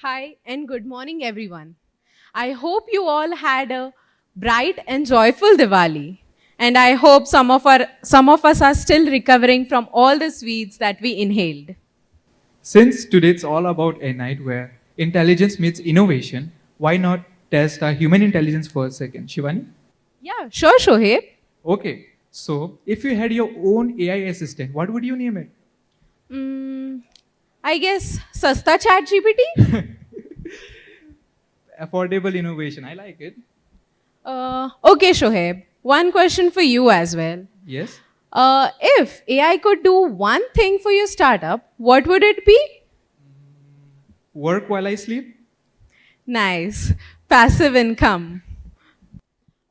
Hi and good morning everyone. I hope you all had a bright and joyful Diwali. And I hope some of us are still recovering from all the sweets that we inhaled. Since today it's all about a night where intelligence meets innovation, why not test our human intelligence for a second? Shivani? Yeah, sure, Shoaib. Okay, so if you had your own AI assistant, what would you name it? Mm, I guess Sasta Chat GPT? Affordable innovation, I like it. Okay, Shoaib. One question for you as well. Yes. If AI could do one thing for your startup, what would it be? Work while I sleep? Nice. Passive income.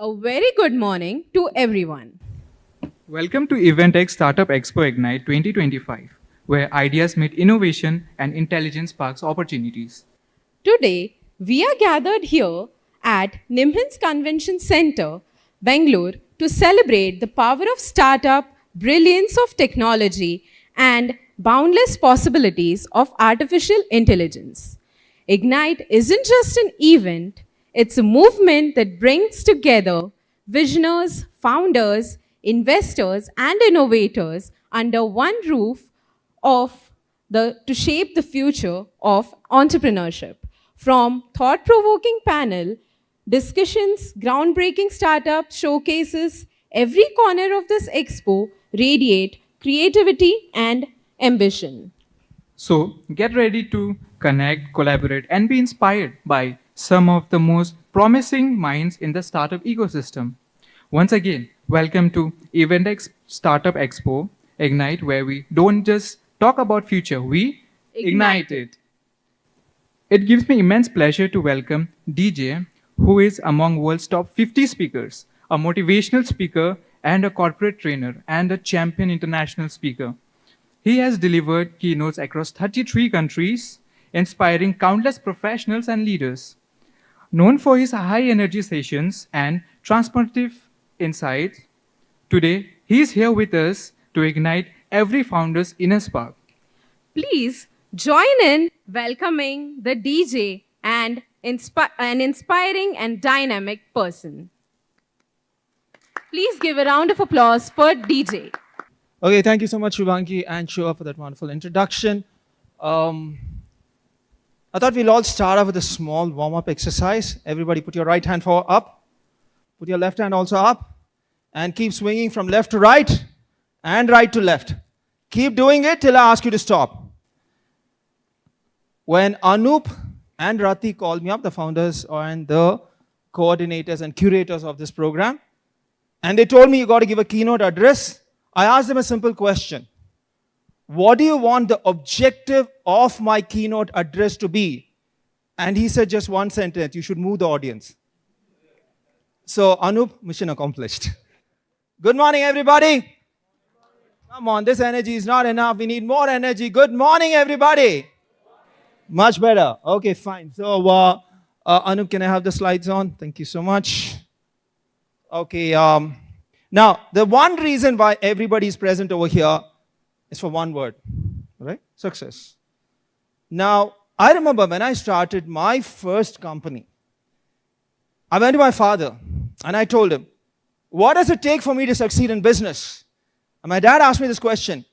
A very good morning to everyone. Welcome to EVENTEX Startup EXPO Ignite 2025, where ideas meet innovation and intelligence sparks opportunities. Today, we are gathered here at NIMHANS Convention Center, Bengaluru, to celebrate the power of startup, brilliance of technology, and boundless possibilities of artificial intelligence. Ignite isn't just an event, it's a movement that brings together visionaries, founders, investors, and innovators under one roof to shape the future of entrepreneurship. From thought-provoking panel discussions, groundbreaking startup showcases, every corner of this expo radiate creativity and ambition. So get ready to connect, collaborate, and be inspired by some of the most promising minds in the startup ecosystem. Once again, welcome to EVENTEX Startup Expo Ignite, where we don't just talk about future, we ignite it. It gives me immense pleasure to welcome DJ, who is among world's top 50 speakers, a motivational speaker and a corporate trainer and a champion international speaker. He has delivered keynotes across 33 countries, inspiring countless professionals and leaders. Known for his high energy sessions and transformative insights, today he is here with us to ignite every founder's inner spark. Please join in welcoming the DJ and an inspiring and dynamic person. Please give a round of applause for DJ. Okay, thank you so much, Shubhangi and Shua, for that wonderful introduction. I thought we'll all start off with a small warm-up exercise. Everybody put your right hand up, put your left hand also up, and keep swinging from left to right and right to left. Keep doing it till I ask you to stop. When Anup and Rati called me up, the founders and the coordinators and curators of this program, and they told me you got to give a keynote address, I asked them a simple question. What do you want the objective of my keynote address to be? And he said just one sentence, you should move the audience. So Anup, mission accomplished. Good morning, everybody. Come on, this energy is not enough. We need more energy. Good morning, everybody. Much better. Okay, fine. So Anup, can I have the slides on? Thank you so much. Okay. Now, the one reason why everybody is present over here is for one word, right? Success. Now, I remember when I started my first company, I went to my father and I told him, what does it take for me to succeed in business? And my dad asked me this question,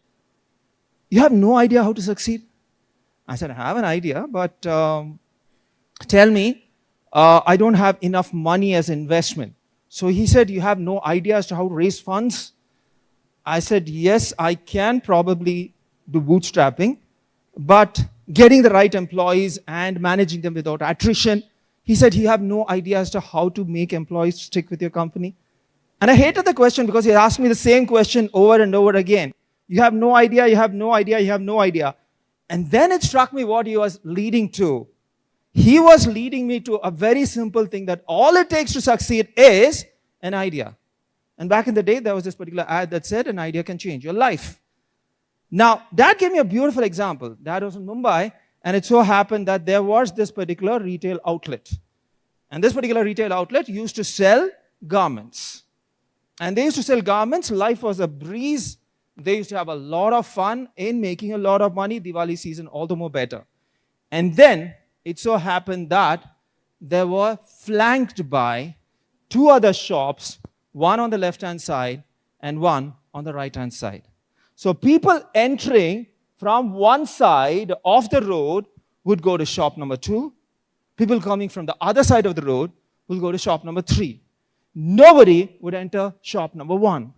you have no idea how to succeed? I said, I have an idea, but tell me, I don't have enough money as investment. So he said, you have no idea as to how to raise funds? I said, yes, I can probably do bootstrapping, but getting the right employees and managing them without attrition. He said, you have no idea as to how to make employees stick with your company. And I hated the question because he asked me the same question over and over again. You have no idea, you have no idea, you have no idea. And then it struck me what he was leading to. He was leading me to a very simple thing that all it takes to succeed is an idea. And back in the day, there was this particular ad that said an idea can change your life. Now, Dad gave me a beautiful example. Dad was in Mumbai, and it so happened that there was this particular retail outlet. And this particular retail outlet used to sell garments. And they used to sell garments. Life was a breeze. They used to have a lot of fun in making a lot of money. Diwali season, all the more better. And then it so happened that they were flanked by two other shops, one on the left-hand side and one on the right-hand side. So people entering from one side of the road would go to shop number 2. People coming from the other side of the road will go to shop number 3. Nobody would enter shop number 1.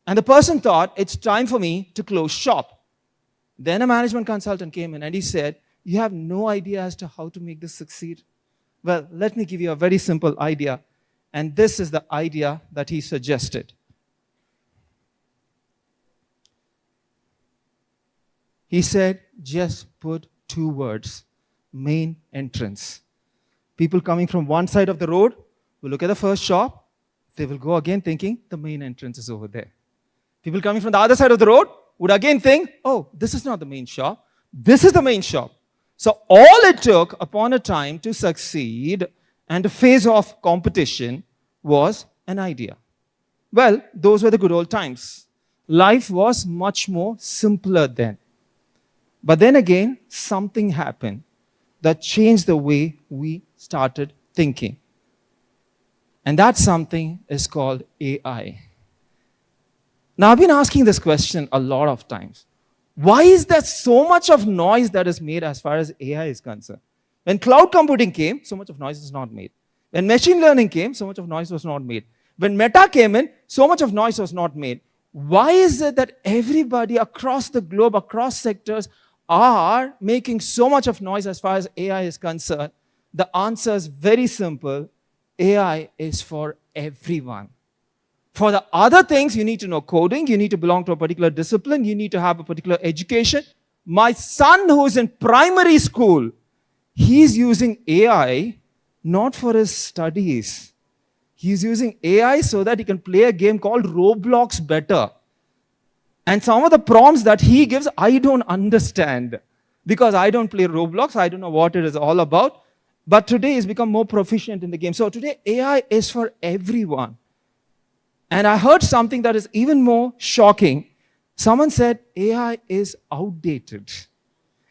And the person thought, it's time for me to close shop. Then a management consultant came in and he said, you have no idea as to how to make this succeed. Well, let me give you a very simple idea. And this is the idea that he suggested. He said, just put 2 words, main entrance. People coming from one side of the road will look at the first shop. They will go again thinking the main entrance is over there. People coming from the other side of the road would again think, oh, this is not the main shop. This is the main shop. So all it took upon a time to succeed and to face off competition was an idea. Well, those were the good old times. Life was much more simpler then. But then again, something happened that changed the way we started thinking. And that something is called AI. Now, I've been asking this question a lot of times. Why is there so much of noise that is made as far as AI is concerned? When cloud computing came, so much of noise was not made. When machine learning came, so much of noise was not made. When Meta came in, so much of noise was not made. Why is it that everybody across the globe, across sectors, are making so much of noise as far as AI is concerned? The answer is very simple. AI is for everyone. For the other things, you need to know coding, you need to belong to a particular discipline, you need to have a particular education. My son, who is in primary school, he's using AI not for his studies. He's using AI so that he can play a game called Roblox better. And some of the prompts that he gives, I don't understand. Because I don't play Roblox, I don't know what it is all about. But today he's become more proficient in the game. So today AI is for everyone. And I heard something that is even more shocking. Someone said AI is outdated.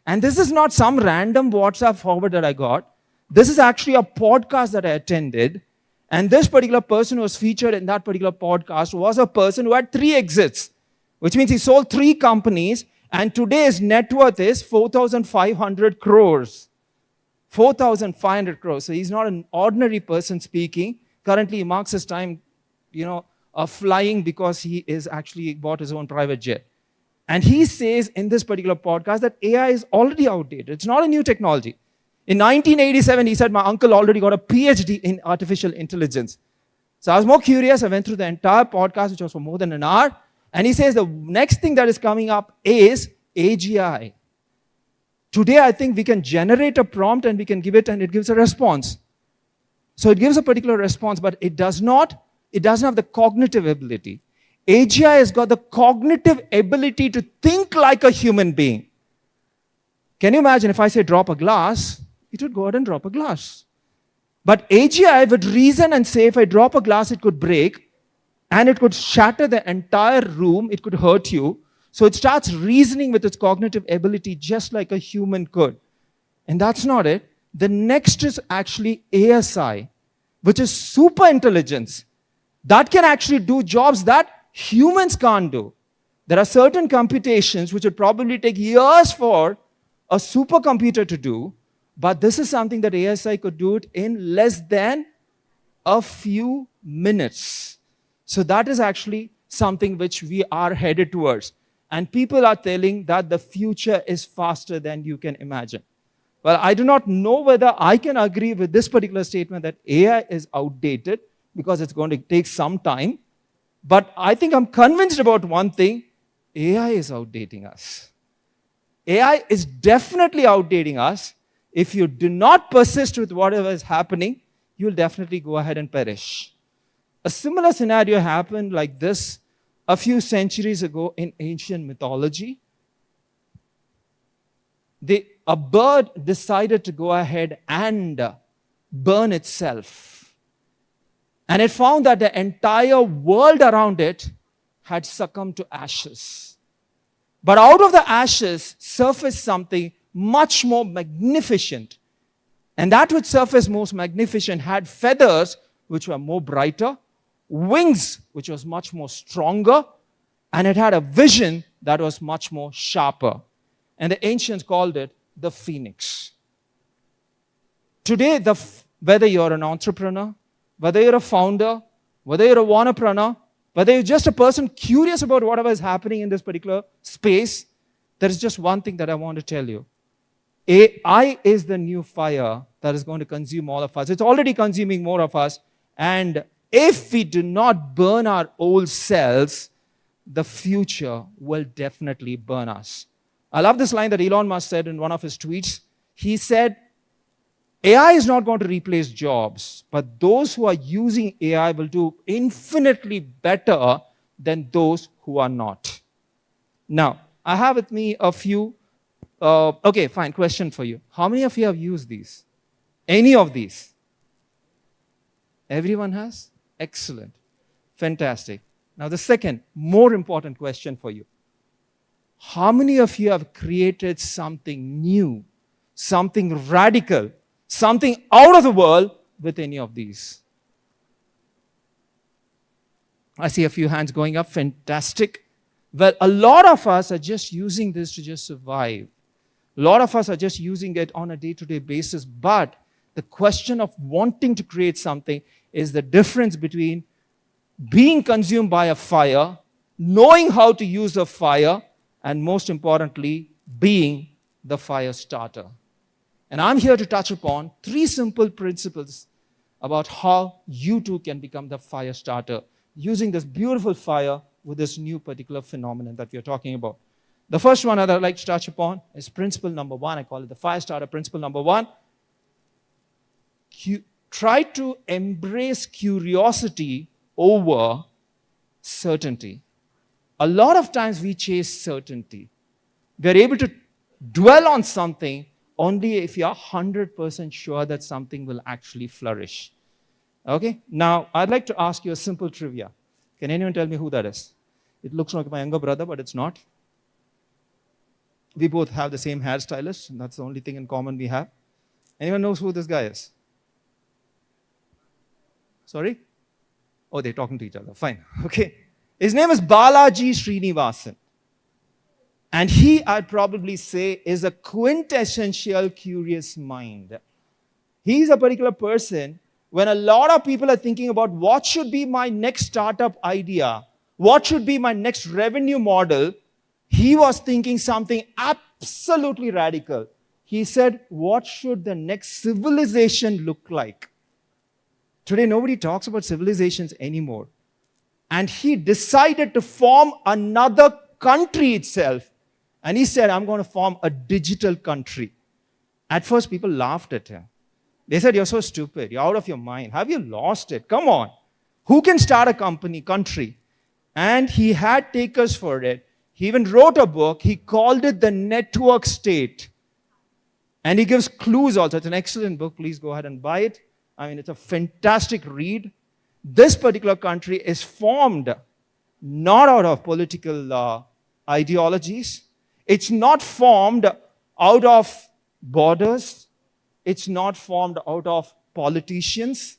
And this is not some random WhatsApp forward that I got. This is actually a podcast that I attended. And this particular person who was featured in that particular podcast was a person who had 3 exits, which means he sold 3 companies. And today's net worth is 4,500 crores. 4,500 crores. So he's not an ordinary person speaking. Currently, he marks his time, flying because he is actually bought his own private jet. And he says in this particular podcast that AI is already outdated. It's not a new technology. In 1987, he said, my uncle already got a PhD in artificial intelligence. So I was more curious. I went through the entire podcast, which was for more than an hour. And he says the next thing that is coming up is AGI. Today, I think we can generate a prompt and we can give it and it gives a response. So it gives a particular response, but it doesn't have the cognitive ability. AGI has got the cognitive ability to think like a human being. Can you imagine if I say drop a glass, it would go ahead and drop a glass. But AGI would reason and say if I drop a glass, it could break and it could shatter the entire room, it could hurt you. So it starts reasoning with its cognitive ability just like a human could. And that's not it. The next is actually ASI, which is super intelligence. That can actually do jobs that humans can't do. There are certain computations which would probably take years for a supercomputer to do, but this is something that ASI could do it in less than a few minutes. So that is actually something which we are headed towards. And people are telling that the future is faster than you can imagine. Well, I do not know whether I can agree with this particular statement that AI is outdated because it's going to take some time. But I think I'm convinced about one thing. AI is outdating us. AI is definitely outdating us. If you do not persist with whatever is happening, you'll definitely go ahead and perish. A similar scenario happened like this a few centuries ago in ancient mythology. A bird decided to go ahead and burn itself. And it found that the entire world around it had succumbed to ashes. But out of the ashes surfaced something much more magnificent. And that which surfaced most magnificent had feathers which were more brighter, wings which was much more stronger, and it had a vision that was much more sharper. And the ancients called it the phoenix. Today, whether you're an entrepreneur, whether you're a founder, whether you're a wanapreneur, whether you're just a person curious about whatever is happening in this particular space, there is just one thing that I want to tell you. AI is the new fire that is going to consume all of us. It's already consuming more of us. And if we do not burn our old selves, the future will definitely burn us. I love this line that Elon Musk said in one of his tweets. He said, AI is not going to replace jobs, but those who are using AI will do infinitely better than those who are not. Now, I have with me a few. Okay, fine, question for you. How many of you have used these? Any of these? Everyone has? Excellent. Fantastic. Now, the second, more important question for you. How many of you have created something new, something radical, something out of the world with any of these? I see a few hands going up. Fantastic. Well, a lot of us are just using this to just survive. A lot of us are just using it on a day-to-day basis. But the question of wanting to create something is the difference between being consumed by a fire, knowing how to use a fire, and most importantly, being the fire starter. And I'm here to touch upon 3 simple principles about how you too can become the fire starter using this beautiful fire with this new particular phenomenon that we are talking about. The first one that I'd like to touch upon is principle number 1. I call it the fire starter principle number 1. Try to embrace curiosity over certainty. A lot of times we chase certainty. We are able to dwell on something only if you are 100% sure that something will actually flourish. Okay? Now, I'd like to ask you a simple trivia. Can anyone tell me who that is? It looks like my younger brother, but it's not. We both have the same hairstylist, and that's the only thing in common we have. Anyone knows who this guy is? Sorry? Oh, they're talking to each other. Fine. Okay. His name is Balaji Srinivasan. And he, I'd probably say, is a quintessential curious mind. He's a particular person when a lot of people are thinking about what should be my next startup idea, what should be my next revenue model, he was thinking something absolutely radical. He said, what should the next civilization look like? Today, nobody talks about civilizations anymore. And he decided to form another country itself. And he said, I'm going to form a digital country. At first, people laughed at him. They said, you're so stupid. You're out of your mind. Have you lost it? Come on. Who can start a country? And he had takers for it. He even wrote a book. He called it The Network State. And he gives clues also. It's an excellent book. Please go ahead and buy it. I mean, it's a fantastic read. This particular country is formed not out of political ideologies. It's not formed out of borders. It's not formed out of politicians.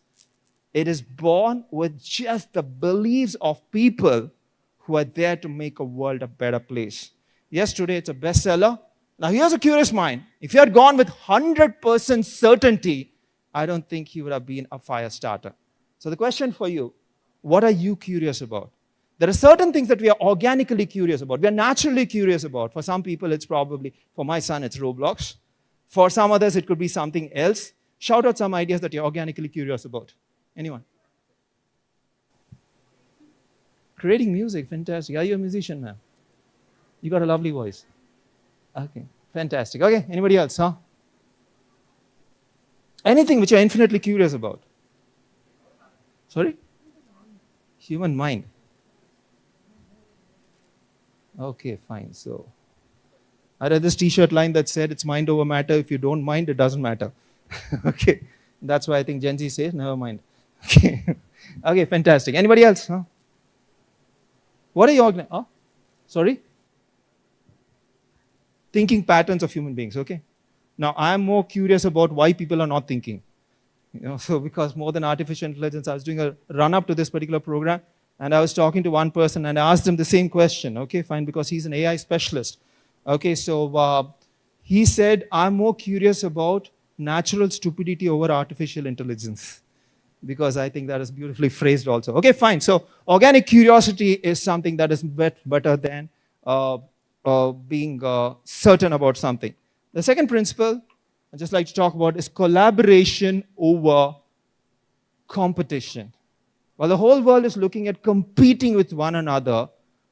It is born with just the beliefs of people who are there to make a world a better place. Yes, today it's a bestseller. Now here's a curious mind. If you had gone with 100% certainty, I don't think he would have been a fire starter. So the question for you, what are you curious about? There are certain things that we are organically curious about. We are naturally curious about. For some people, it's probably, for my son, it's Roblox. For some others, it could be something else. Shout out some ideas that you're organically curious about. Anyone? Creating music, fantastic. Are you a musician, ma'am? You got a lovely voice. Okay, fantastic. Okay, anybody else, huh? Anything which you're infinitely curious about. Sorry? Human mind. Okay, fine. So, I read this t-shirt line that said, it's mind over matter. If you don't mind, it doesn't matter. Okay. That's why I think Gen Z says, never mind. Okay. Okay, fantastic. Anybody else? Huh? What are your... Oh? Sorry? Thinking patterns of human beings, okay? Now, I'm more curious about why people are not thinking. So because more than artificial intelligence, I was doing a run-up to this particular program, and I was talking to one person, and I asked him the same question. Okay, fine, because he's an AI specialist. Okay, so he said, I'm more curious about natural stupidity over artificial intelligence, because I think that is beautifully phrased also. Okay, fine. So organic curiosity is something that is better than being certain about something. The second principle I'd just like to talk about is collaboration over competition. While the whole world is looking at competing with one another,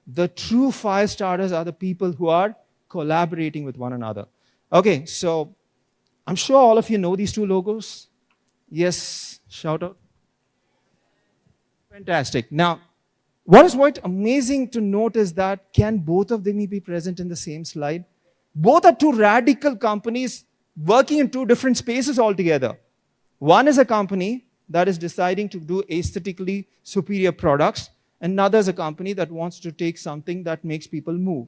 the true fire starters are the people who are collaborating with one another. Okay, so I'm sure all of you know these two logos. Yes, shout out. Fantastic. Now, what is quite amazing to note is that can both of them be present in the same slide? Both are two radical companies working in two different spaces altogether. One is a company that is deciding to do aesthetically superior products, and another is a company that wants to take something that makes people move.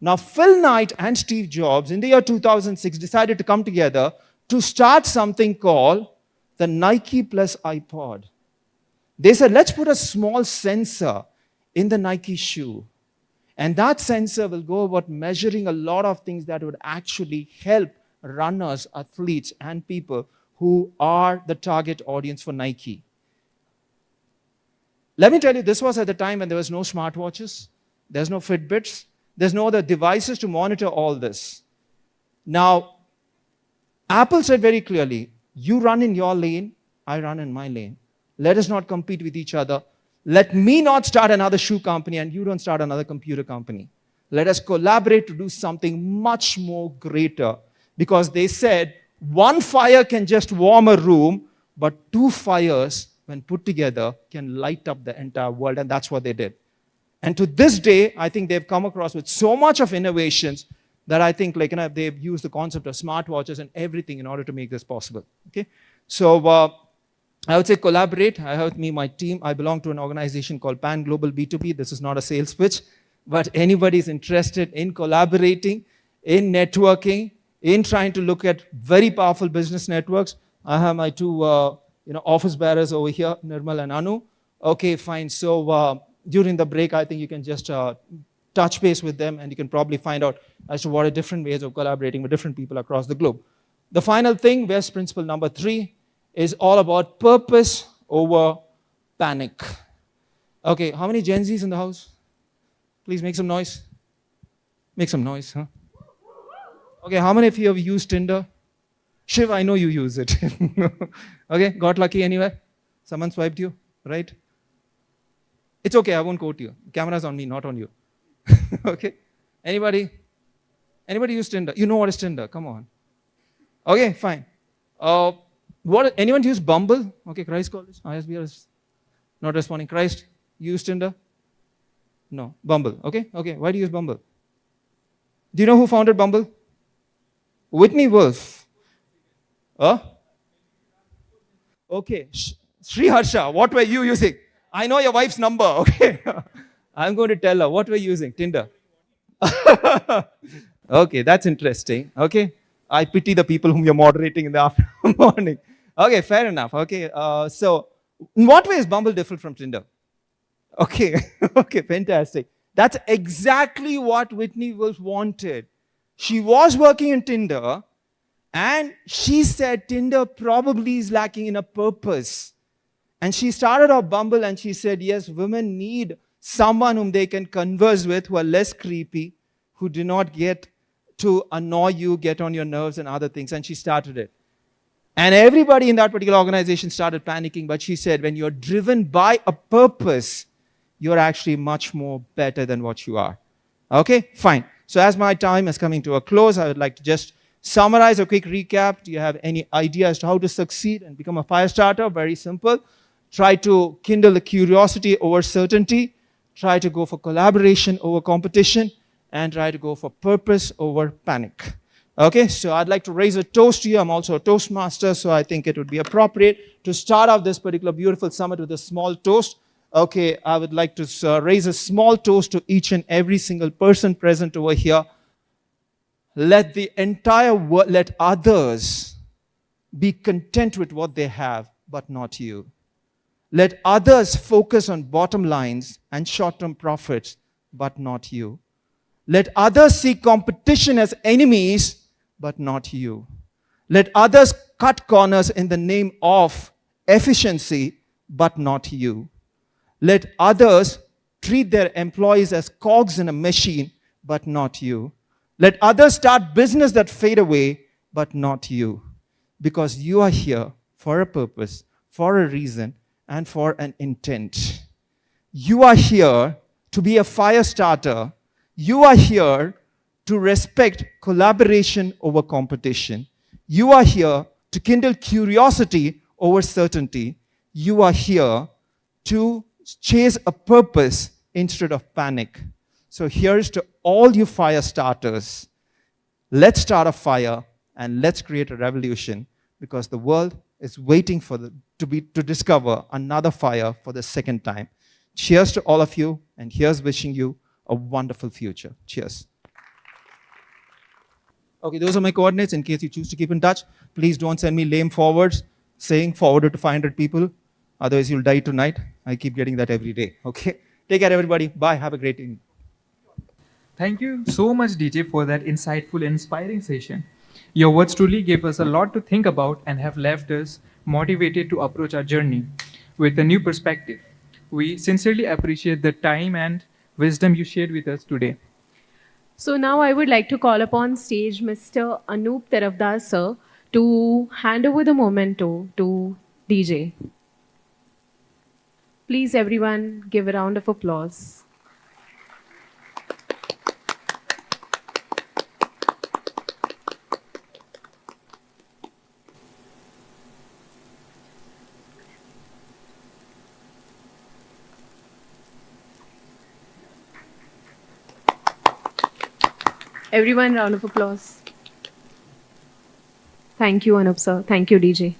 Now, Phil Knight and Steve Jobs in the year 2006 decided to come together to start something called the Nike plus iPod. They said, let's put a small sensor in the Nike shoe. And that sensor will go about measuring a lot of things that would actually help runners, athletes, and people who are the target audience for Nike. Let me tell you, this was at the time when there was no smartwatches, there's no Fitbits, there's no other devices to monitor all this. Now, Apple said very clearly, you run in your lane, I run in my lane. Let us not compete with each other. Let me not start another shoe company and you don't start another computer company. Let us collaborate to do something much more greater. Because they said, one fire can just warm a room, but two fires, when put together, can light up the entire world. And that's what they did. And to this day, I think they've come across with so much of innovations that I think they've used the concept of smartwatches and everything in order to make this possible. Okay? So I would say collaborate. I have with me my team. I belong to an organization called Pan Global B2B. This is not a sales pitch, but anybody is interested in collaborating, in networking, in trying to look at very powerful business networks. I have my two office bearers over here, Nirmal and Anu. Okay, fine. So during the break, I think you can just touch base with them and you can probably find out as to what are different ways of collaborating with different people across the globe. The final thing, West principle number 3, is all about purpose over panic. Okay, how many Gen Zs in the house? Please make some noise. Make some noise, huh? Okay, how many of you have used Tinder? Shiv, I know you use it. Okay, got lucky anywhere? Someone swiped you, right? It's okay, I won't quote you. Camera's on me, not on you. Okay, anybody? Anybody use Tinder? You know what is Tinder, come on. Okay, fine. Anyone use Bumble? Okay, Christ College, ISB is not responding. Christ, you use Tinder? No, Bumble, okay? Okay, why do you use Bumble? Do you know who founded Bumble? Whitney Wolf. Huh? Okay, Sri Harsha, what were you using? I know your wife's number, okay? I'm going to tell her, what were you using? Tinder. Okay, that's interesting, okay? I pity the people whom you're moderating in the morning. Okay, fair enough, okay? So, in what way is Bumble different from Tinder? Okay, okay, fantastic. That's exactly what Whitney Wolf wanted. She was working in Tinder, and she said Tinder probably is lacking in a purpose. And she started off Bumble and she said, yes, women need someone whom they can converse with, who are less creepy, who do not get to annoy you, get on your nerves and other things. And she started it. And everybody in that particular organization started panicking, but she said, when you're driven by a purpose, you're actually much more better than what you are. Okay, fine. So as my time is coming to a close, I would like to just summarize a quick recap. Do you have any idea as to how to succeed and become a fire starter? Very simple. Try to kindle the curiosity over certainty. Try to go for collaboration over competition. And try to go for purpose over panic. Okay, so I'd like to raise a toast to you. I'm also a Toastmaster, so I think it would be appropriate to start off this particular beautiful summit with a small toast. Okay, I would like to raise a small toast to each and every single person present over here. Let the entire world, let others be content with what they have, but not you. Let others focus on bottom lines and short-term profits, but not you. Let others see competition as enemies, but not you. Let others cut corners in the name of efficiency, but not you. Let others treat their employees as cogs in a machine, but not you. Let others start business that fade away, but not you. Because you are here for a purpose, for a reason, and for an intent. You are here to be a fire starter. You are here to respect collaboration over competition. You are here to kindle curiosity over certainty. You are here to chase a purpose instead of panic. So here's to all you fire starters. Let's start a fire and let's create a revolution, because the world is waiting for to discover another fire for the second time. Cheers to all of you, and here's wishing you a wonderful future. Cheers. Okay, those are my coordinates in case you choose to keep in touch. Please don't send me lame forwards saying forwarded to 500 people. Otherwise, you'll die tonight. I keep getting that every day. Okay? Take care, everybody. Bye. Have a great evening. Thank you so much, DJ, for that insightful and inspiring session. Your words truly gave us a lot to think about and have left us motivated to approach our journey with a new perspective. We sincerely appreciate the time and wisdom you shared with us today. So now I would like to call upon stage Mr. Anoop Terafdar sir to hand over the memento to DJ. Please everyone give a round of applause. Everyone, round of applause. Thank you, Anup sir. Thank you, DJ.